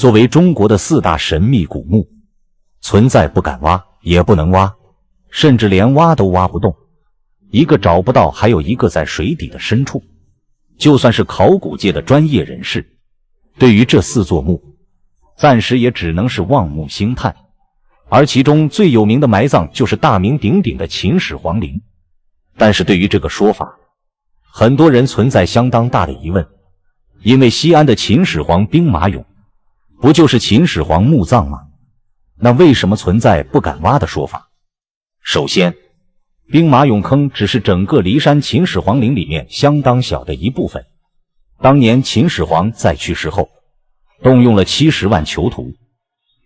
作为中国的4大神秘古墓，存在不敢挖，也不能挖，甚至连挖都挖不动。一个找不到，还有一个在水底的深处。就算是考古界的专业人士，对于这4座墓，暂时也只能是望目兴叹。而其中最有名的埋葬就是大名鼎鼎的秦始皇陵。但是对于这个说法，很多人存在相当大的疑问，因为西安的秦始皇兵马俑，不就是秦始皇墓葬吗？那为什么存在不敢挖的说法？首先，兵马俑坑只是整个骊山秦始皇陵里面相当小的一部分。当年秦始皇在去世后，动用了70万囚徒，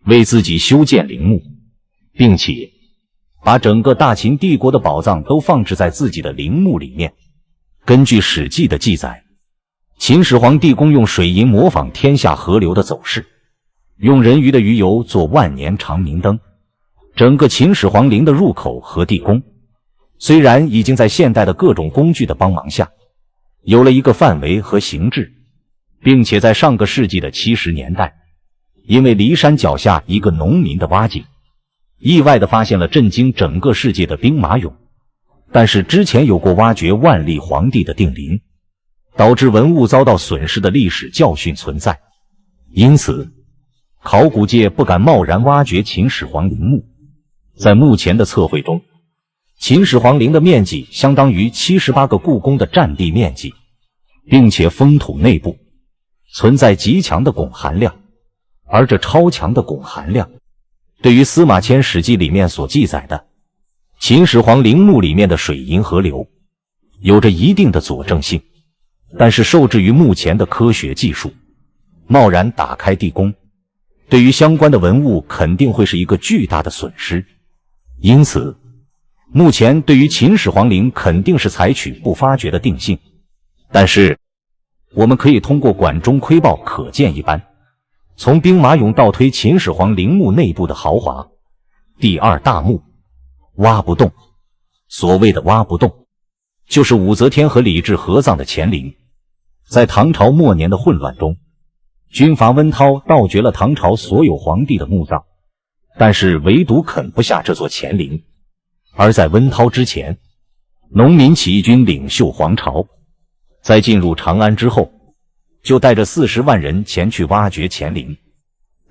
为自己修建陵墓，并且把整个大秦帝国的宝藏都放置在自己的陵墓里面。根据《史记》的记载，秦始皇帝公用水银模仿天下河流的走势，用人鱼的鱼油做万年长明灯。整个秦始皇陵的入口和地宫，虽然已经在现代的各种工具的帮忙下，有了一个范围和形制，并且在上个世纪的70年代，因为骊山脚下一个农民的挖井，意外地发现了震惊整个世界的兵马俑。但是之前有过挖掘万历皇帝的定陵，导致文物遭到损失的历史教训存在，因此考古界不敢贸然挖掘秦始皇陵墓。在目前的测绘中，秦始皇陵的面积相当于78个故宫的占地面积，并且封土内部存在极强的汞含量，而这超强的汞含量，对于司马迁《史记》里面所记载的秦始皇陵墓里面的水银河流有着一定的佐证性。但是受制于目前的科学技术，贸然打开地宫，对于相关的文物肯定会是一个巨大的损失。因此目前对于秦始皇陵肯定是采取不发掘的定性。但是我们可以通过管中窥豹可见一斑，从兵马俑倒推秦始皇陵墓内部的豪华。第2大墓挖不动。所谓的挖不动，就是武则天和李治合葬的乾陵。在唐朝末年的混乱中，军阀温韬盗掘了唐朝所有皇帝的墓葬，但是唯独啃不下这座乾陵。而在温韬之前，农民起义军领袖黄巢在进入长安之后，就带着40万人前去挖掘乾陵。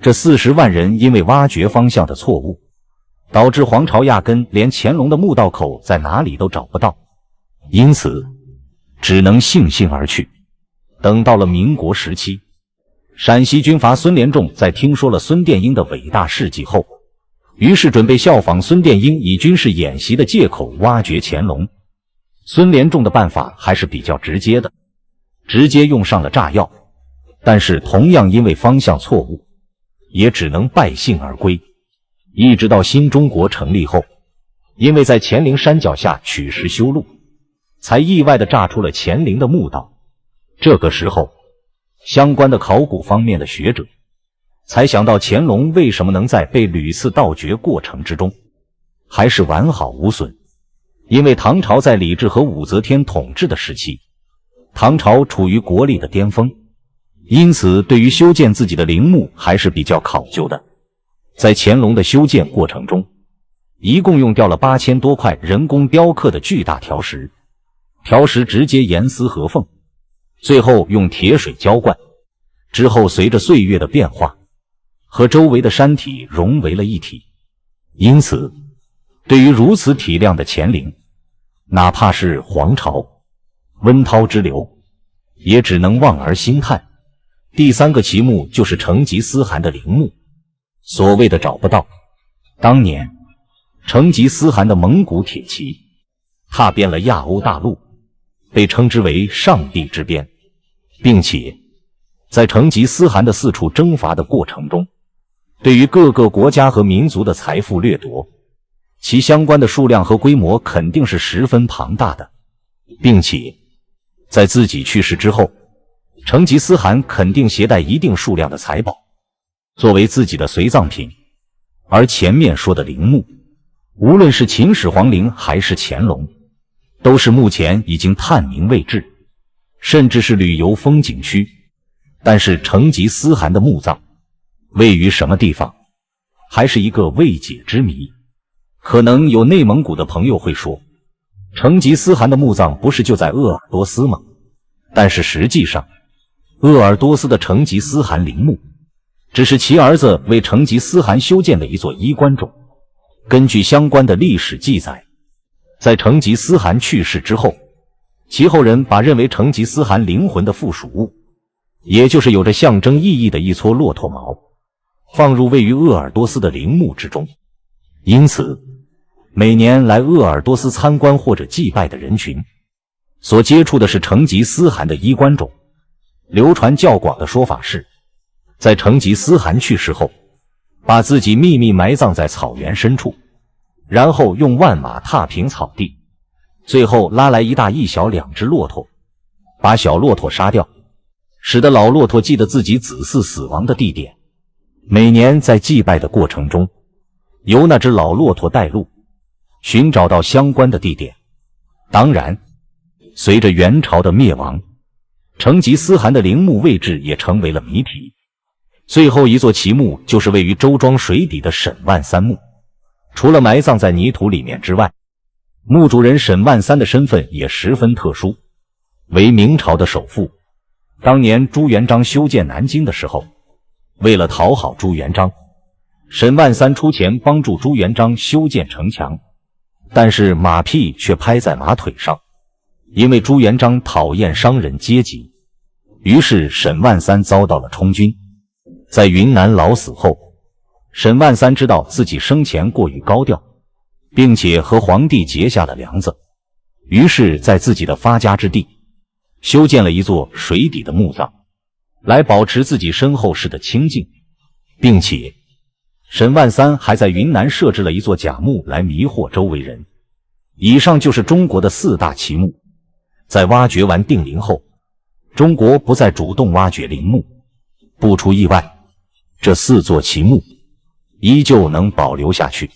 这40万人因为挖掘方向的错误，导致黄巢压根连乾隆的墓道口在哪里都找不到，因此只能悻悻而去。等到了民国时期，陕西军阀孙连仲在听说了孙殿英的伟大事迹后，于是准备效仿孙殿英，以军事演习的借口挖掘乾隆。孙连仲的办法还是比较直接的，直接用上了炸药，但是同样因为方向错误，也只能败兴而归。一直到新中国成立后，因为在乾陵山脚下取石修路，才意外地炸出了乾陵的墓道。这个时候，相关的考古方面的学者才想到乾隆为什么能在被屡次盗掘过程之中还是完好无损。因为唐朝在李治和武则天统治的时期，唐朝处于国力的巅峰，因此对于修建自己的陵墓还是比较考究的。在乾隆的修建过程中，一共用掉了8000多块人工雕刻的巨大条石，条石直接严丝合缝，最后用铁水浇灌，之后随着岁月的变化，和周围的山体融为了一体。因此对于如此体量的乾陵，哪怕是黄巢、温韬之流，也只能望而兴叹。第3个奇墓就是成吉思汗的陵墓。所谓的找不到，当年成吉思汗的蒙古铁骑踏遍了亚欧大陆，被称之为上帝之鞭，并且在成吉思汗的4处征伐的过程中，对于各个国家和民族的财富掠夺，其相关的数量和规模肯定是十分庞大的，并且在自己去世之后，成吉思汗肯定携带一定数量的财宝作为自己的随葬品。而前面说的陵墓，无论是秦始皇陵还是乾隆，都是目前已经探明未至，甚至是旅游风景区。但是成吉思汗的墓葬位于什么地方，还是一个未解之谜。可能有内蒙古的朋友会说，成吉思汗的墓葬不是就在鄂尔多斯吗？但是实际上，鄂尔多斯的成吉思汗陵墓只是其儿子为成吉思汗修建的一座衣冠冢。根据相关的历史记载，在成吉思汗去世之后，其后人把认为成吉思汗灵魂的附属物，也就是有着象征意义的一撮骆驼毛，放入位于鄂尔多斯的陵墓之中。因此，每年来鄂尔多斯参观或者祭拜的人群，所接触的是成吉思汗的衣冠冢。流传较广的说法是，在成吉思汗去世后，把自己秘密埋葬在草原深处，然后用万马踏平草地，最后拉来一大一小2只骆驼，把小骆驼杀掉，使得老骆驼记得自己子嗣死亡的地点。每年在祭拜的过程中，由那只老骆驼带路，寻找到相关的地点。当然，随着元朝的灭亡，成吉思汗的陵墓位置也成为了谜题。最后一座奇墓就是位于周庄水底的沈万三墓。除了埋葬在泥土里面之外，墓主人沈万三的身份也十分特殊，为明朝的首富。当年朱元璋修建南京的时候，为了讨好朱元璋，沈万三出钱帮助朱元璋修建城墙，但是马屁却拍在马腿上，因为朱元璋讨厌商人阶级，于是沈万三遭到了充军。在云南老死后，沈万三知道自己生前过于高调，并且和皇帝结下了梁子，于是在自己的发家之地修建了一座水底的墓葬，来保持自己身后事的清静，并且沈万三还在云南设置了一座假墓来迷惑周围人。以上就是中国的4大奇墓。在挖掘完定陵后，中国不再主动挖掘陵墓，不出意外，这4座奇墓依旧能保留下去。